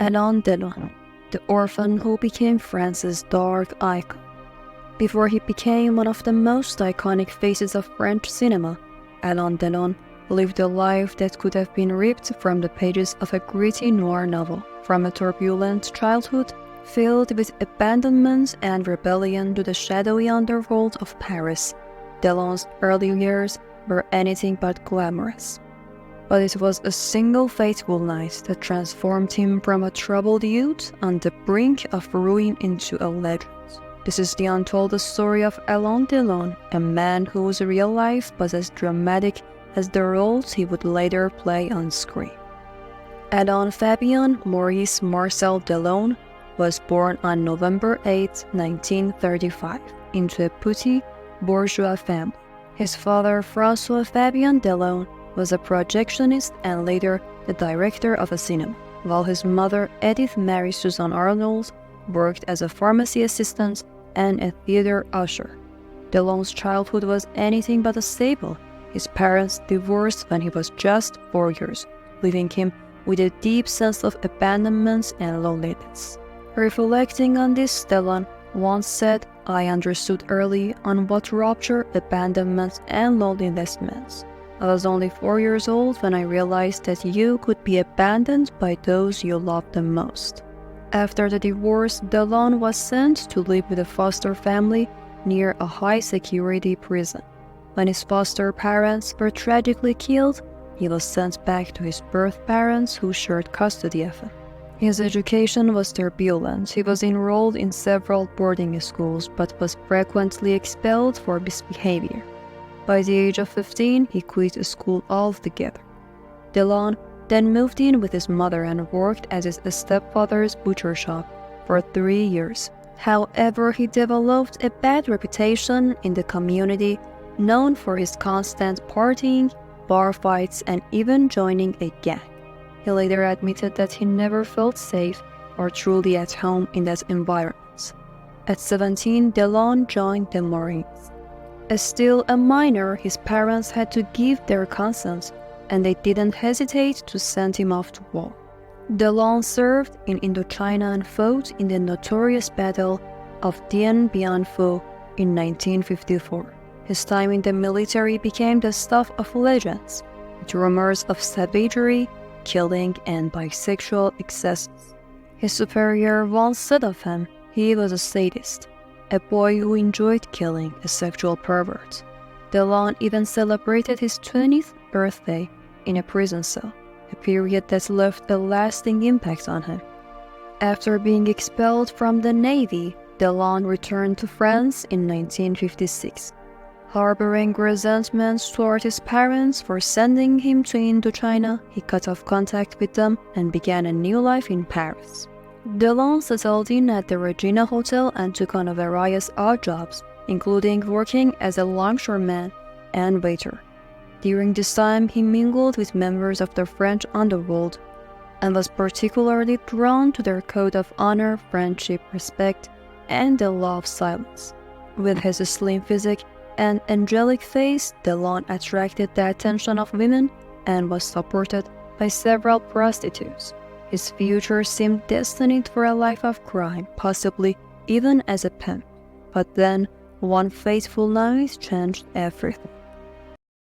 Alain Delon, the orphan who became France's dark icon. Before he became one of the most iconic faces of French cinema, Alain Delon lived a life that could have been ripped from the pages of a gritty noir novel. From a turbulent childhood filled with abandonment and rebellion to the shadowy underworld of Paris, Delon's early years were anything but glamorous. But it was a single fateful night that transformed him from a troubled youth on the brink of ruin into a legend. This is the untold story of Alain Delon, a man whose real life was as dramatic as the roles he would later play on screen. Alain Fabien Maurice Marcel Delon was born on November 8, 1935, into a petty bourgeois family. His father, François Fabien Delon, was a projectionist and later the director of a cinema, while his mother, Edith Mary Suzanne Arnold, worked as a pharmacy assistant and a theater usher. Delon's childhood was anything but stable. His parents divorced when he was just 4 years, leaving him with a deep sense of abandonment and loneliness. Reflecting on this, Delon once said, "I understood early on what rupture, abandonment, and loneliness meant. I was only 4 years old when I realized that you could be abandoned by those you loved the most." After the divorce, Delon was sent to live with a foster family near a high-security prison. When his foster parents were tragically killed, he was sent back to his birth parents who shared custody of him. His education was turbulent. He was enrolled in several boarding schools but was frequently expelled for misbehavior. By the age of 15, he quit school altogether. Delon then moved in with his mother and worked at his stepfather's butcher shop for 3 years. However, he developed a bad reputation in the community, known for his constant partying, bar fights, and even joining a gang. He later admitted that he never felt safe or truly at home in that environment. At 17, Delon joined the Marines. As still a minor, his parents had to give their consent, and they didn't hesitate to send him off to war. Delon served in Indochina and fought in the notorious Battle of Dien in 1954. His time in the military became the stuff of legends, with rumors of savagery, killing, and bisexual excesses. His superior once said of him, he was a sadist, a boy who enjoyed killing, a sexual pervert. Delon even celebrated his 20th birthday in a prison cell, a period that left a lasting impact on him. After being expelled from the Navy, Delon returned to France in 1956. Harboring resentment toward his parents for sending him to Indochina, he cut off contact with them and began a new life in Paris. Delon settled in at the Regina Hotel and took on various odd jobs, including working as a longshoreman and waiter. During this time, he mingled with members of the French underworld and was particularly drawn to their code of honor, friendship, respect, and the law of silence. With his slim physique and angelic face, Delon attracted the attention of women and was supported by several prostitutes. His future seemed destined for a life of crime, possibly even as a pimp. But then, one fateful night changed everything.